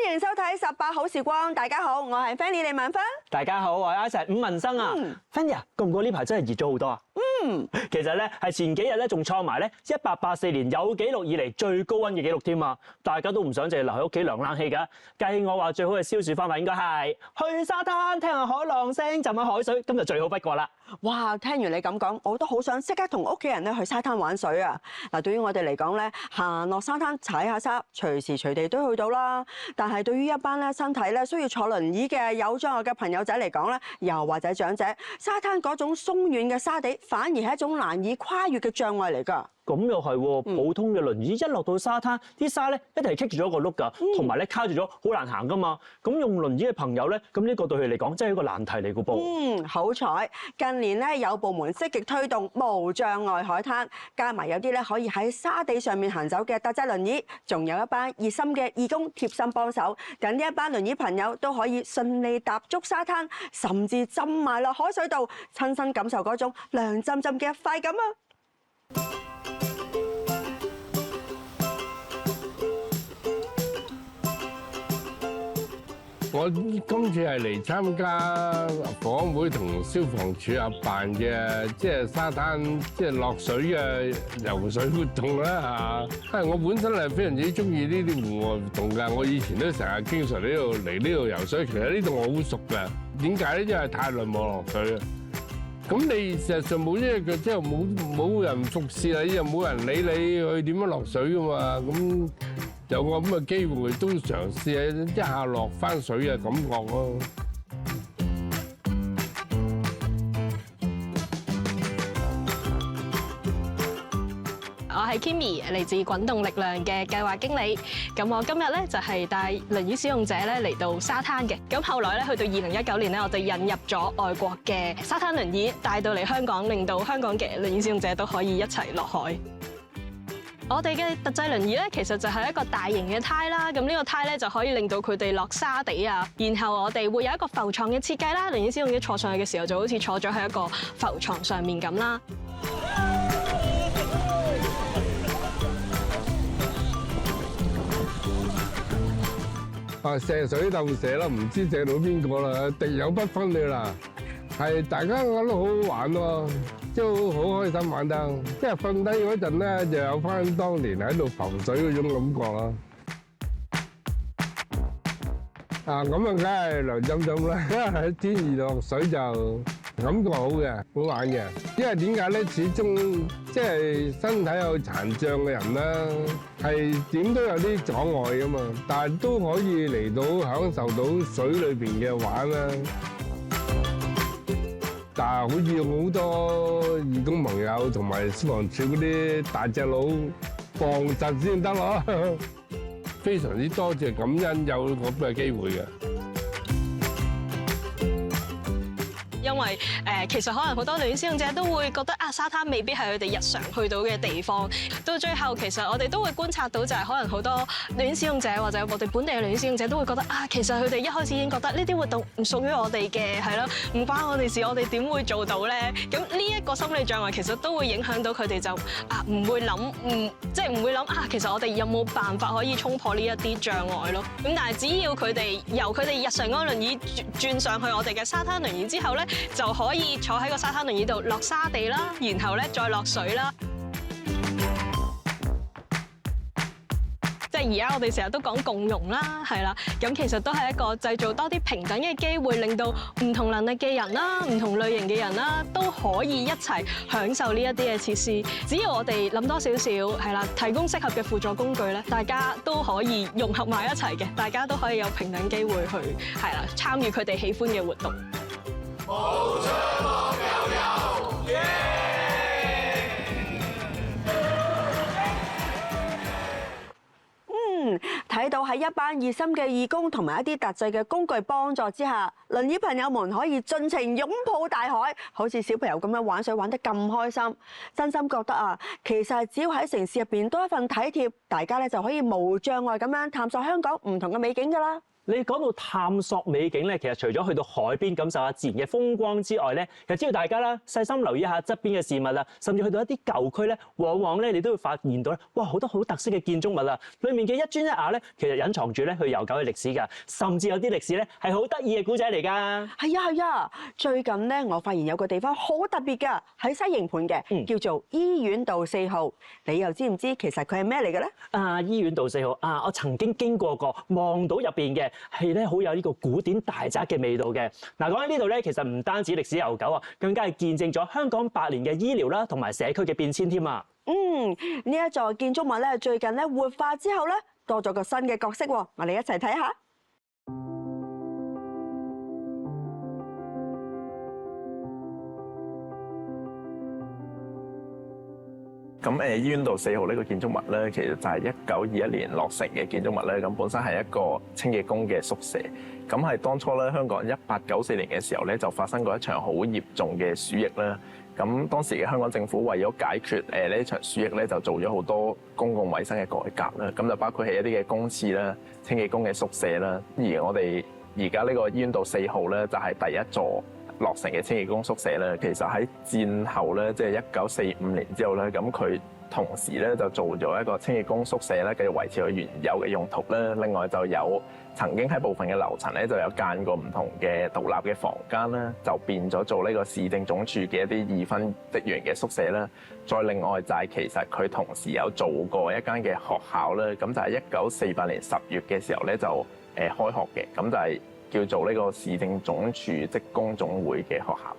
歡迎收睇18好時光。大家好，我係 Fanny 李敏芬。大家好，我係阿石伍文生啊。Fanny 啊，覺唔覺呢排真係熱咗好多啊？其實咧係前幾日咧仲創埋咧1884年有紀錄以嚟最高溫嘅紀錄添啊！大家都唔想淨係留喺屋企涼冷氣㗎。計我話最好嘅消暑方法應該係去沙灘聽下海浪聲，浸下海水，咁就最好不過啦。哇！聽完你咁講，我都好想即刻同屋企人咧去沙灘玩水啊！嗱，對於我哋嚟講咧，行落沙灘踩下沙，隨時隨地都去到啦。但係對於一班咧身體咧需要坐輪椅嘅有障礙嘅朋友仔嚟講咧，又或者長者，沙灘嗰種鬆軟嘅沙地，反而係一種難以跨越嘅障礙嚟㗎。咁又係喎，普通嘅輪椅一落到沙灘，啲沙咧一定係棘住咗個碌㗎，同埋咧卡住咗，好難行㗎嘛。咁用輪椅嘅朋友咧，咁呢個對佢嚟講真係一個難題嚟㗎噃。好彩近年咧有部門積極推動無障礙海灘，加埋有啲咧可以喺沙地上面行走嘅特製輪椅，仲有一班熱心嘅義工貼心幫手，等呢一班輪椅朋友都可以順利踏足沙灘，甚至浸埋落海水度，親身感受嗰種涼浸浸嘅快感啊！我今次係嚟參加房委會同消防處合辦嘅，即係沙灘即係落水嘅游水活動啦嚇。我本身係非常之中意呢啲戶外活動㗎，我以前都成日經常嚟呢度游水。其實呢度我好熟㗎，點解咧？因為太耐冇落水啦。咁你事實上冇一腳之後冇人服侍你，又冇人理你去點樣落水㗎嘛。咁有個咁嘅機會，都嘗試一下落翻水嘅感覺咯。我係 Kimmy，嚟自滾動力量嘅計劃經理。咁我今日咧就係帶輪椅使用者咧嚟到沙灘嘅。咁後來咧去到2019年咧，我哋引入咗外國嘅沙灘輪椅，帶到嚟香港，令到香港嘅輪椅使用者都可以一齊落海。我哋嘅特製輪椅咧，其實就係一個大型嘅胎啦。咁呢個胎咧就可以令到佢哋落沙地啊。然後我哋會有一個浮床嘅設計啦，輪椅使用者坐上去嘅時候就好似坐咗喺一個浮床上面咁啦。射水鬥射啦，唔知射到邊個啦，敵友不分嘅啦。係大家覺得好好玩喎，都好開心玩得。即係瞓低嗰陣咧，就有翻當年喺度浮水嗰種感覺啦。咁啊，梗係涼浸浸啦，喺天而落水就感覺好嘅，好玩嘅。因為點解咧？始終即係身體有殘障嘅人啦，係點都有啲阻礙噶嘛，但係都可以嚟到享受到水裏邊嘅玩啦。但係好似好多義工朋友同埋消防處嗰啲大隻佬幫實先得咯，非常之多謝感恩有咁嘅機會嘅。因為其實可能好多輪椅使用者都會覺得沙灘未必係佢哋日常去到嘅地方。到最後其實我哋都會觀察到就係可能好多輪椅使用者或者我哋本地嘅輪椅使用者都會覺得其實佢哋一開始已經覺得呢啲活動唔屬於我哋嘅，係咯，唔關我哋事，我哋點會做到咧？咁呢一個心理障礙其實都會影響到佢哋就唔會諗，即係唔會諗其實我哋有冇辦法可以衝破呢一啲障礙咯？咁但係只要佢哋由佢哋日常嗰個輪椅轉上去我哋嘅沙灘輪椅之後咧，就可以坐喺個沙灘輪椅度落沙地啦，然後咧再落水啦。即係而家我哋成日都講共融啦，係啦，咁其實都係一個製造多啲平等嘅機會，令到唔同能力嘅人啦、唔同類型嘅人啦，都可以一齊享受呢一啲嘅設施。只要我哋諗多少少，係啦，提供適合嘅輔助工具咧，大家都可以融合埋一齊嘅，大家都可以有平等機會去係啦參與佢哋喜歡嘅活動。無障礙遊，睇到喺一班熱心嘅義工同埋一啲特製嘅工具幫助之下，輪椅朋友們可以盡情擁抱大海，好似小朋友咁樣玩水玩得咁開心。真心覺得其實只要喺城市入邊多一份體貼，大家咧就可以無障礙咁樣探索香港唔同嘅美景㗎啦。你講到探索美景咧，其實除咗去到海邊感受下自然嘅風光之外咧，其實只要大家啦細心留意下側邊嘅事物啦，甚至去到一啲舊區咧，往往咧你都會發現到咧，哇好多好特色嘅建築物啊！裡面嘅一磚一瓦咧，其實隱藏住咧佢悠久嘅歷史㗎，甚至有啲歷史咧係好得意嘅古仔嚟㗎。係啊！最近咧，我發現有個地方好特別㗎，喺西營盤嘅，叫做醫院道4號。你又知唔知其實佢係咩嚟嘅咧？醫院道4號我曾經經過望到入邊嘅係咧好有呢個古典大宅嘅味道嘅。嗱，講起呢度咧，其實唔單止歷史悠久啊，更加係見證咗香港100年嘅醫療啦同埋社區嘅變遷添啊。呢一座建築物咧，最近咧活化之後咧，多咗個新嘅角色喎，我哋一齊睇下。咁醫院道4號呢個建築物咧，其實就係1921年落成嘅建築物咧。咁本身係一個清潔工嘅宿舍。咁係當初咧，香港1894年嘅時候咧，就發生過一場好嚴重嘅鼠疫啦。咁當時嘅香港政府為咗解決呢場鼠疫咧，就做咗好多公共衛生嘅改革啦。咁就包括係一啲嘅公廁啦、清潔工嘅宿舍啦。而我哋而家呢個醫院道4號咧，就係第一座落成嘅清潔工宿舍咧。其實喺戰後咧，即係1945年之後咧，咁佢同時咧就做咗一個清潔工宿舍咧，繼續維持佢原有嘅用途啦。另外就有曾經喺部分嘅樓層咧，就有間過唔同嘅獨立嘅房間啦，就變咗做呢個市政總署嘅一啲二分職員嘅宿舍啦。再另外就係其實佢同時有做過一間嘅學校啦，咁就係1948年10月嘅時候咧就開學嘅，咁就係叫做呢個市政總署職工總會嘅學校。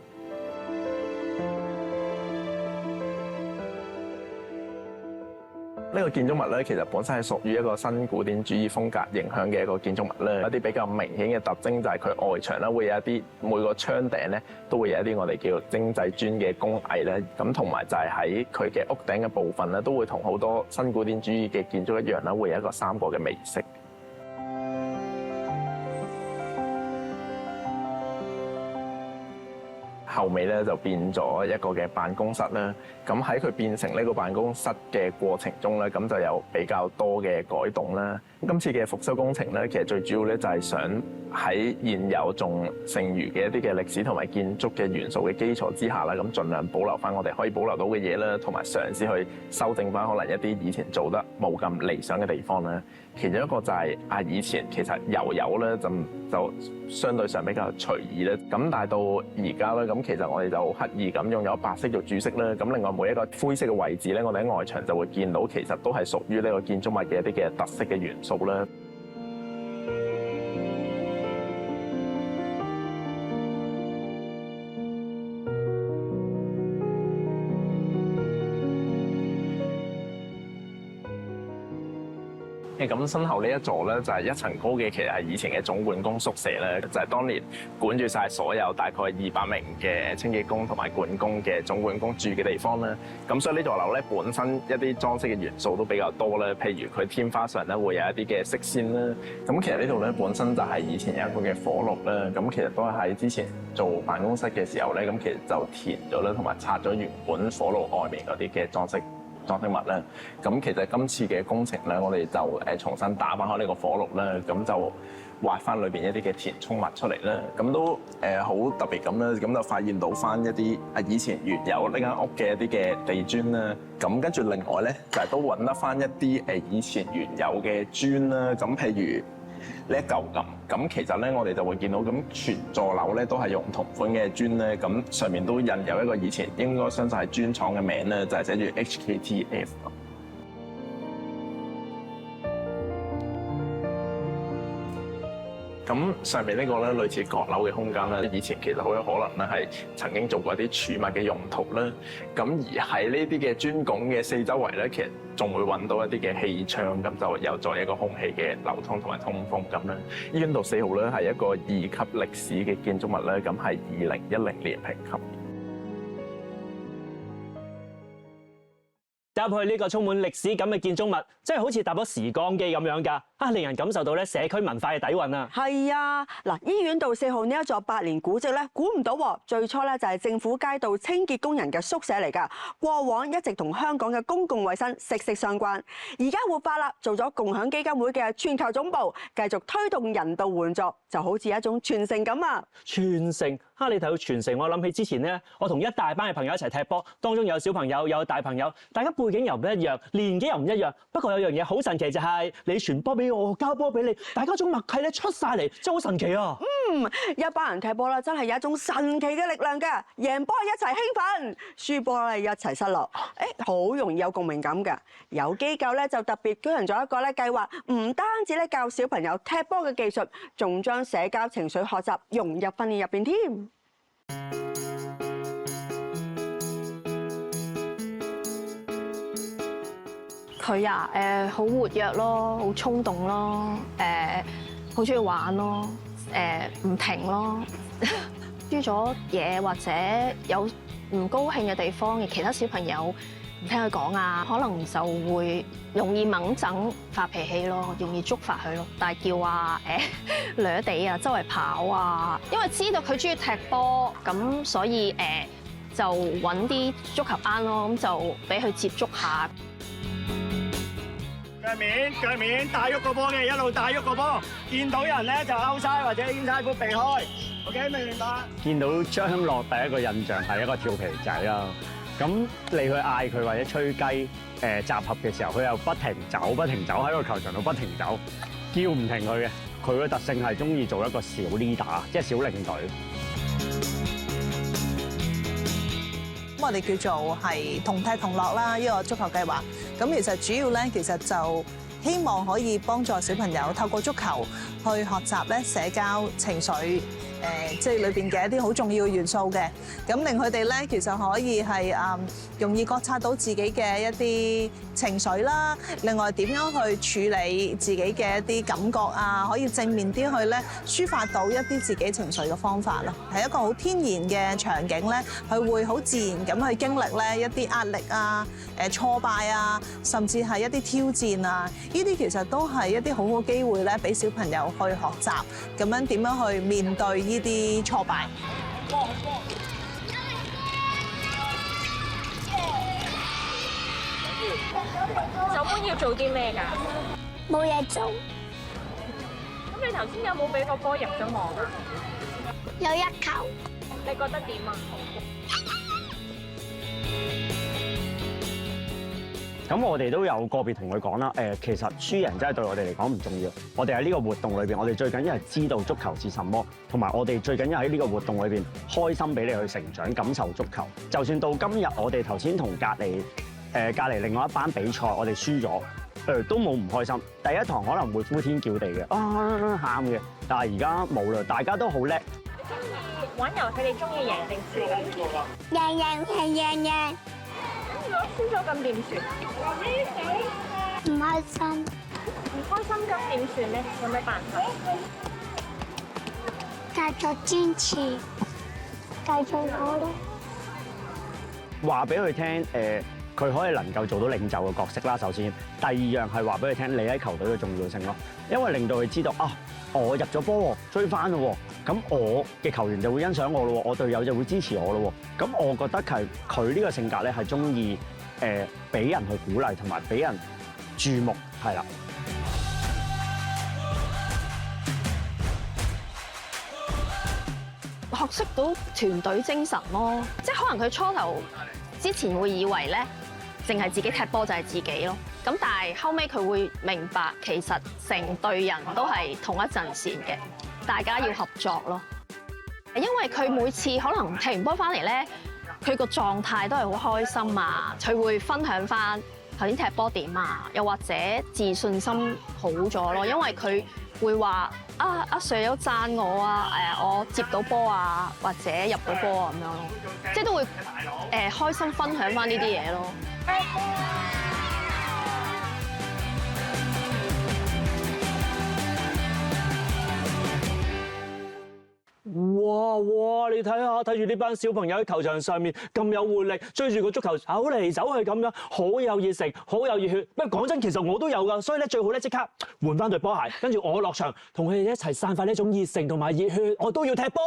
呢個建築物咧，其實本身係屬於一個新古典主義風格影響嘅一個建築物咧。有啲比較明顯嘅特徵就係佢外牆咧會有一啲每個窗頂咧都會有一啲我哋叫做精製磚嘅工藝咧。咁同埋就係喺佢嘅屋頂嘅部分咧，都會同好多新古典主義嘅建築一樣啦，會有一個三角嘅尾飾。後尾咧就變咗一個嘅辦公室啦。咁喺佢變成呢個辦公室嘅過程中咧，咁就有比較多嘅改動啦。今次嘅復修工程咧，其實最主要咧就係想喺現有仲剩餘嘅一啲嘅歷史同埋建築嘅元素嘅基礎之下啦，咁盡量保留翻我哋可以保留到嘅嘢啦，同埋嘗試去修正翻可能一啲以前做得冇咁理想嘅地方啦。其中一個就係以前其實油咧就相對上比較隨意咧，咁但係到而家咧，咁其實我哋就刻意咁用咗白色做主色啦。咁另外每一個灰色嘅位置咧，我哋喺外牆就會見到，其實都係屬於呢個建築物嘅一啲嘅特色嘅元素啦。咁身後呢一座咧就係1層高嘅，其實係以前嘅總管工宿舍咧，就係當年管住晒所有大概200名嘅清潔工同埋管工嘅總管工住嘅地方啦。咁所以呢座樓咧本身一啲裝飾嘅元素都比較多啦，譬如佢天花上咧會有一啲嘅色線啦。咁其實呢度咧本身就係以前有一個嘅火爐啦。咁其實都係喺之前做辦公室嘅時候咧，咁其實就填咗啦，同埋拆咗原本火爐外面嗰啲嘅裝飾物啦。咁其實今次嘅工程咧，我哋就重新打翻開呢個火爐啦，咁就挖翻裏邊一啲嘅填充物出嚟啦。咁都好特別咁啦，咁就發現到翻一啲以前原有呢間屋嘅一啲嘅地磚啦。咁跟住另外咧就係都揾得翻一啲以前原有嘅磚啦。咁譬如呢一嚿咁其實咧我哋就會見到，咁全座樓咧都係用同款嘅磚咧，咁上面都印有一個以前應該相信係磚廠嘅名咧，就係寫住 HKTF。咁上面呢個咧類似閣樓嘅空間咧，以前其實好有可能咧係曾經做過一啲儲物嘅用途啦。咁而喺呢啲嘅磚拱嘅四周圍咧，其實仲會揾到一啲嘅氣窗，咁就有助一個空氣嘅流通同埋通風咁啦。醫院道4號咧係一個2級歷史嘅建築物咧，咁係2010年評級。入去呢個充滿歷史感嘅建築物，真係好似搭咗時光機咁樣㗎。令人感受到咧社區文化嘅底蘊啊！係啊，嗱，醫院道4號呢一座百年古蹟咧，估唔到喎，最初咧就係政府街道清潔工人嘅宿舍嚟㗎。過往一直同香港嘅公共衛生息息相關，而家活化啦，做咗共享基金會嘅全球總部，繼續推動人道援助，就好似一種傳承咁啊！傳承你睇到傳承，我諗起之前咧，我同一大班嘅朋友一齊踢波，當中有小朋友，有大朋友，大家背景又唔一樣，年紀又唔一樣。不過有樣嘢好神奇就係，你傳波俾我，交波俾你，大家種默契咧出晒嚟，真係好神奇啊！一班人踢波啦，真係有一種神奇嘅力量㗎。贏波一齊興奮，輸波咧一齊失落，好容易有共鳴感㗎。有機構咧就特別舉行咗一個咧計劃，唔單止咧教小朋友踢波嘅技術，仲將社交情緒學習融入訓練入邊添。佢啊，好活躍咯，好衝動咯，好中意玩咯，唔停咯，輸咗嘢或者有唔高興嘅地方，其他小朋友唔聽佢講啊，可能就會容易掹整發脾氣咯，容易觸發佢咯，大叫啊，掠地啊，周圍跑啊，因為知道佢中意踢波，咁所以就揾啲足球班咯，咁就俾佢接觸下。腳面帶喐個波嘅，一路帶喐個波。見到人咧就 outside 或者 inside 波避開。OK，明唔明白？見到張樂第一個印象係一個調皮仔啦。咁你去嗌佢或者吹雞集合嘅時候，佢又不停走喺個球場度不停走，叫唔停佢嘅。佢嘅特性係中意做一個小 leader，即係小領隊。我哋叫做係同踢同樂啦，呢個足球計劃。咁其實主要咧，其實就希望可以幫助小朋友透過足球去學習咧社交情緒，即係裏邊嘅一啲好重要嘅元素嘅。咁令佢哋咧其實可以係容易覺察到自己嘅一啲情緒啦。另外點樣去處理自己嘅一啲感覺啊，可以正面啲去咧抒發到一啲自己情緒嘅方法咯。係一個好天然嘅場景咧，佢會好自然咁去經歷咧一啲壓力啊、挫敗啊，甚至係一啲挑戰啊。呢啲其實都係一啲好好機會咧，俾小朋友去學習咁樣點樣去面對呢啲挫敗。守門要做啲咩㗎？冇嘢做。咁你頭先有冇俾個波入咗網啊？有一球。你覺得點啊？咁我哋都有個別同佢講啦，其實輸贏真係對我哋嚟講唔重要。我哋喺呢個活動裏邊，我哋最緊要係知道足球是什麼，同埋我哋最緊要喺呢個活動裏邊開心俾你去成長，感受足球。就算到今日，我哋頭先同隔離另外一班比賽，我哋輸咗，都冇唔開心。第一堂可能會呼天叫地嘅，喊嘅，但係而家冇啦，大家都好叻。你中意玩遊戲，你中意贏定輸啊？贏。如果輸咗咁點算？唔開心。唔開心咁點算咧？有咩辦法？繼續堅持，繼續努力。話俾佢聽，佢可以能夠做到領袖嘅角色啦。首先，第二樣係話俾佢聽，你喺球隊嘅重要性咯。因為令到佢知道啊，我入咗波喎，追翻咯喎，咁我嘅球員就會欣賞我咯喎，我隊友就會支持我咯喎。咁我覺得佢呢個性格咧係中意俾人去鼓勵同埋俾人注目，係啦。學識到團隊精神咯，即係可能佢初頭之前會以為咧，淨係自己踢波就係自己咯。咁但係後尾佢會明白，其實成隊人都係同一陣線嘅，大家要合作咯。因為佢每次可能踢完波翻嚟咧，佢個狀態都係好開心啊，佢會分享翻頭先踢波點啊，又或者自信心好咗咯，因為佢會話阿 Sir 有讚我啊，我接到波啊，或者入到波啊咁樣咯，即係都會開心分享翻呢啲嘢咯。哇！哇！你睇下，睇住呢班小朋友喺球場上面咁有活力，追住個足球走嚟走去咁樣，好有熱誠，好有熱血。不過講真，其實我都有㗎，所以咧最好咧即刻換翻對波鞋，跟住我落場同佢哋一齊散發呢種熱誠同埋熱血，我都要踢波。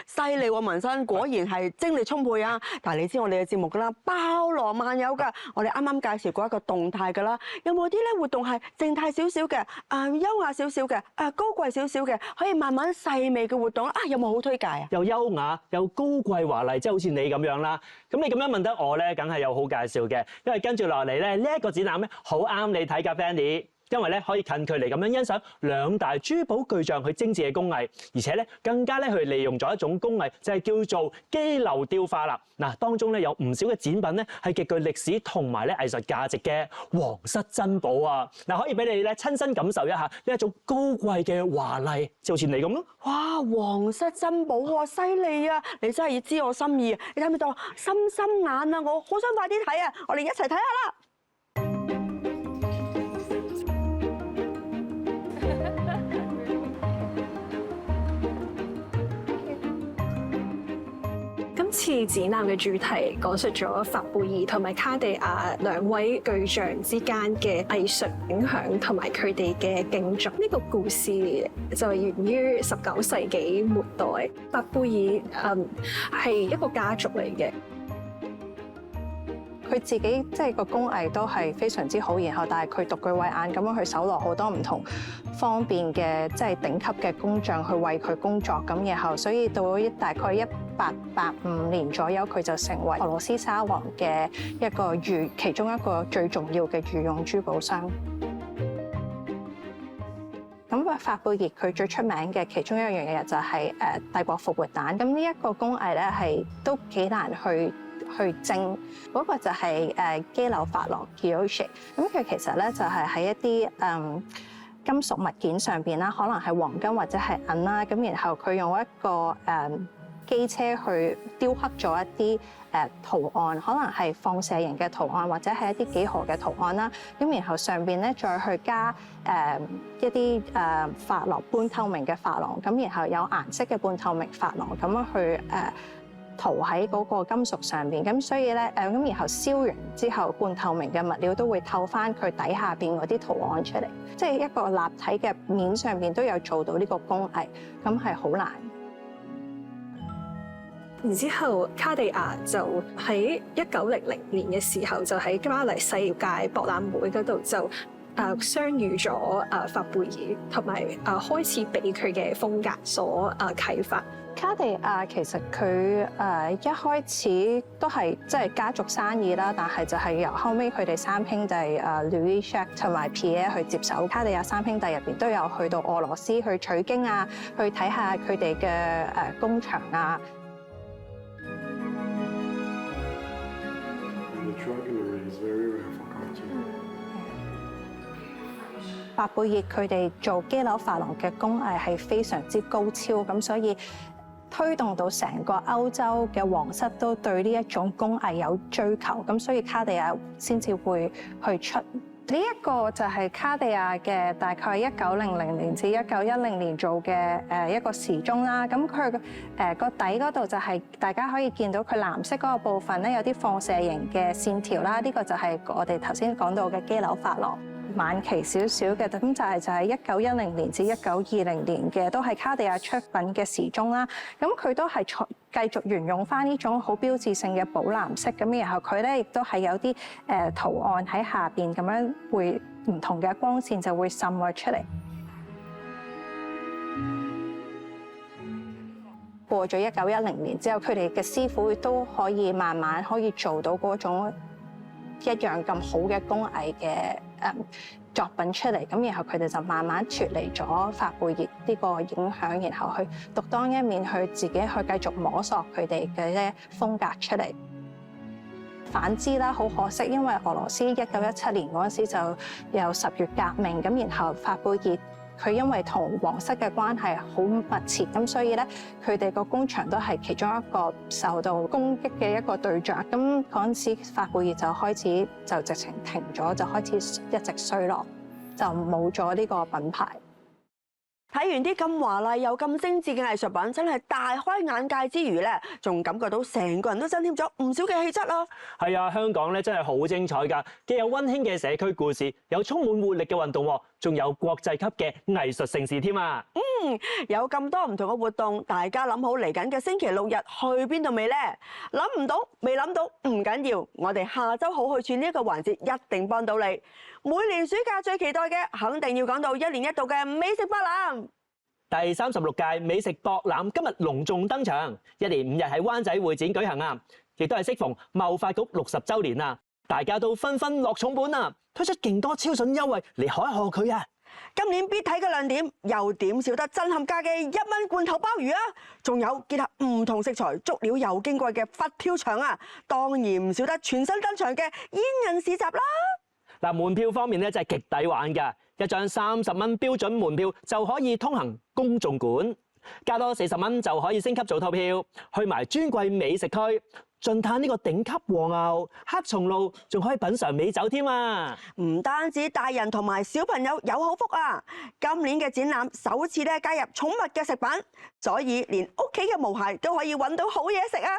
犀利喎，文生果然係精力充沛啊！但係你知我哋嘅節目㗎啦，包羅萬有㗎。我哋啱啱介紹過一個動態㗎啦，有冇啲咧活動係靜態少少嘅、優雅少少嘅、高貴少少嘅，可以慢慢細味嘅活動啊？有冇好推介啊？又優雅又高貴華麗，即係好似你咁樣啦。咁你咁樣問得我咧，梗係有好介紹嘅，因為跟住落嚟咧呢一個展覽咧好啱你睇㗎 Fanny。因為咧可以近距離咁樣欣賞兩大珠寶巨匠去精緻嘅工藝，而且咧更加咧去利用咗一種工藝，就係叫做基樓雕花啦。嗱，當中咧有唔少嘅展品咧係極具歷史同埋咧藝術價值嘅皇室珍寶啊！嗱，可以俾你咧親身感受一下呢一種高貴嘅華麗，就好似你咁咯。哇！皇室珍寶喎，犀利啊！你真係要知我心意啊！你睇唔睇到心心眼啊？我好想快啲睇啊！我哋一齊睇下啦！今次展覽嘅主題講述咗法貝爾同埋卡地亞兩位巨匠之間嘅藝術影響同埋佢哋嘅競逐。呢個故事就源於19世紀末代，法貝爾係一個家族嚟嘅。佢自己即係個工藝都係非常之好，然後但係佢獨具慧眼咁樣去搜羅好多唔同方面嘅即係頂級嘅工匠去為佢工作，咁然後所以到大概1885年左右，佢就成為俄羅斯沙皇嘅一個其中一個最重要嘅御用珠寶商。咁法貝爾佢最出名嘅其中一樣嘢就係帝國復活蛋。咁呢一個工藝咧係都幾難去蒸，嗰個就係基樓珐琅 guilloche。咁佢其實咧就係喺一啲金屬物件上邊啦，可能係黃金或者係銀啦，咁然後佢用一個機車去雕刻咗一啲圖案，可能係放射型嘅圖案或者係一啲幾何嘅圖案啦。咁然後上邊咧再去加一啲珐琅半透明嘅珐琅，咁然後有顏色嘅半透明珐琅咁樣去塗喺嗰個金屬上邊，咁所以咧咁然後燒完之後，半透明嘅物料都會透翻佢底下邊嗰啲圖案出嚟，即係一個立體嘅面上邊都有做到呢個工藝，咁係好難。然之後，卡地亞就喺1900年嘅時候，就喺巴黎世界博覽會嗰度就相遇咗法貝爾，同埋開始俾佢嘅風格所啟發。卡地亞其實佢一開始都係即係家族生意啦，但係就係由後尾佢哋三兄弟Louis Jacques 同埋 Pierre 去接手。卡地亞三兄弟入邊都有去到俄羅斯去取經啊，去睇下佢哋嘅工場啊。法貝爾佢哋做基樓珐琅嘅工藝係非常之高超，咁所以推動到成個歐洲嘅皇室都對呢一種工藝有追求，咁所以卡地亞先至會去出。呢一個就係卡地亞嘅大概1900年至1910年做嘅一個時鐘啦。咁佢個底嗰度就係大家可以見到佢藍色嗰個部分咧有啲放射型嘅線條啦。呢個就係我哋頭先講到嘅基樓珐琅。晚期少少嘅，咁就係1910年至1920年嘅，都係卡地亞出品嘅時鐘啦。咁佢都係繼續沿用翻呢種好標誌性嘅寶藍色，咁然後佢咧亦都係有啲圖案喺下邊咁樣，會唔同嘅光線就會滲咗出嚟。過咗1910年之後，佢哋嘅師傅都可以慢慢可以做到嗰種一樣咁好嘅工藝嘅作品出嚟，咁然後佢哋就慢慢脫離咗法貝爾呢個影響，然後去獨當一面，去自己去繼續摸索佢哋嘅咧風格出嚟。反之啦，好可惜，因為俄羅斯1917年嗰陣時就有10月革命，咁然後法貝爾佢因為同皇室嘅關係好密切，咁所以咧佢哋個工場都係其中一個受到攻擊嘅一個對象。咁嗰陣時法貝爾就開始就直情停咗，就開始一直衰落，就冇咗呢個品牌。睇睇完啲咁華麗又咁精緻嘅藝術品，真係大開眼界之餘咧，仲感覺到成個人都增添咗唔少嘅氣質啦。係啊，香港咧真係好精彩㗎，既有溫馨嘅社區故事，有充滿活力嘅運動，仲有國際級嘅藝術盛事添啊！有咁多唔同嘅活動，大家諗好嚟緊嘅星期六日去邊度未呢？諗唔到，未諗到唔緊要，我哋下週好去處呢一個環節一定幫到你。每年暑假最期待嘅，肯定要講到1年1度嘅美食博覽。第36屆美食博覽今日隆重登場，1連5日喺灣仔會展舉行啊！亦都係適逢貿發局60週年啊！大家都紛紛落重本啊，推出勁多超筍優惠嚟賀一賀佢啊！今年必睇嘅亮點，又點少得震撼價嘅1蚊罐頭鮑魚啊！仲有結合唔同食材、足料又矜貴嘅佛跳牆啊！當然唔少得全新登場嘅煙韌市集啦！嗱，門票方面咧真係極抵玩㗎，一張30蚊標準門票就可以通行公眾館，加多40蚊就可以升級做套票，去埋尊貴美食區，盡嘆呢個頂級和牛、黑松露，仲可以品嚐美酒添啊！唔單止大人同埋小朋友有好福啊！今年嘅展覽首次咧加入寵物嘅食品，所以連屋企嘅毛孩都可以揾到好嘢食啊！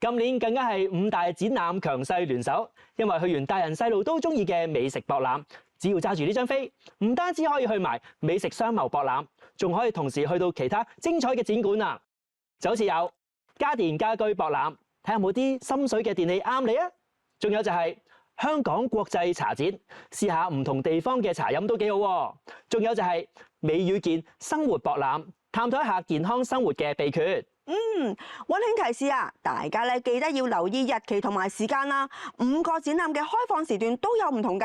今年更加係5大展覽強勢聯手，因為去完大人細路都中意嘅美食博覽，只要揸住呢張飛，唔單止可以去埋美食商貿博覽，仲可以同時去到其他精彩嘅展館啊！就好似有家電家居博覽，睇下有冇啲心水嘅電器啱你啊！仲有就係香港國際茶展，試下唔同地方嘅茶飲都幾好喎！仲有就係美與健生活博覽，探討一下健康生活嘅秘訣。溫馨提示啊，大家咧記得要留意日期同埋時間啦。5個展覽嘅開放時段都有唔同㗎。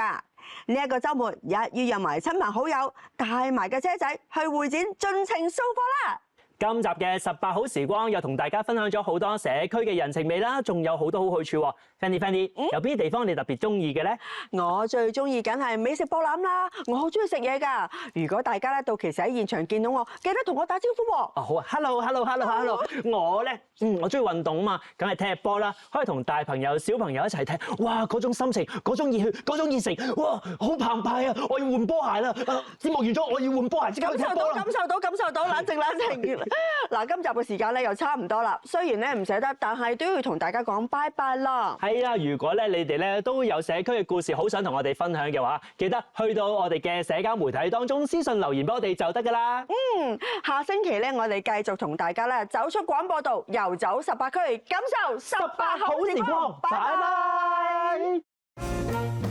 呢一個週末，一於約埋親朋好友，帶埋個車仔去會展盡情掃貨啦！今集嘅18好時光又同大家分享咗好多社區嘅人情味啦，仲有好多好去處喎。Fanny，有邊啲地方你特別中意嘅咧？我最中意梗係美食博覽啦，我好中意食嘢㗎。如果大家咧到期時喺現場見到我，記得同我打招呼喎。哦，好啊 ，hello，我咧，我中意運動啊嘛，梗係踢波啦，可以同大朋友、小朋友一齊踢，哇，嗰種心情、嗰種熱血、嗰種熱誠，哇，好澎湃啊！我要換波鞋啦，節目完咗我要換波鞋，即刻去踢波啦！感受到，冷靜。嗱，今集嘅時間咧又差唔多啦。雖然咧唔捨得，但係都要同大家講拜拜啦。係啦，如果咧你哋咧都有社區嘅故事，好想同我哋分享嘅話，記得去到我哋嘅社交媒體當中私信留言俾我哋就得㗎啦。下星期咧我哋繼續同大家咧走出廣播道，遊走18區，感受18好時光。拜拜。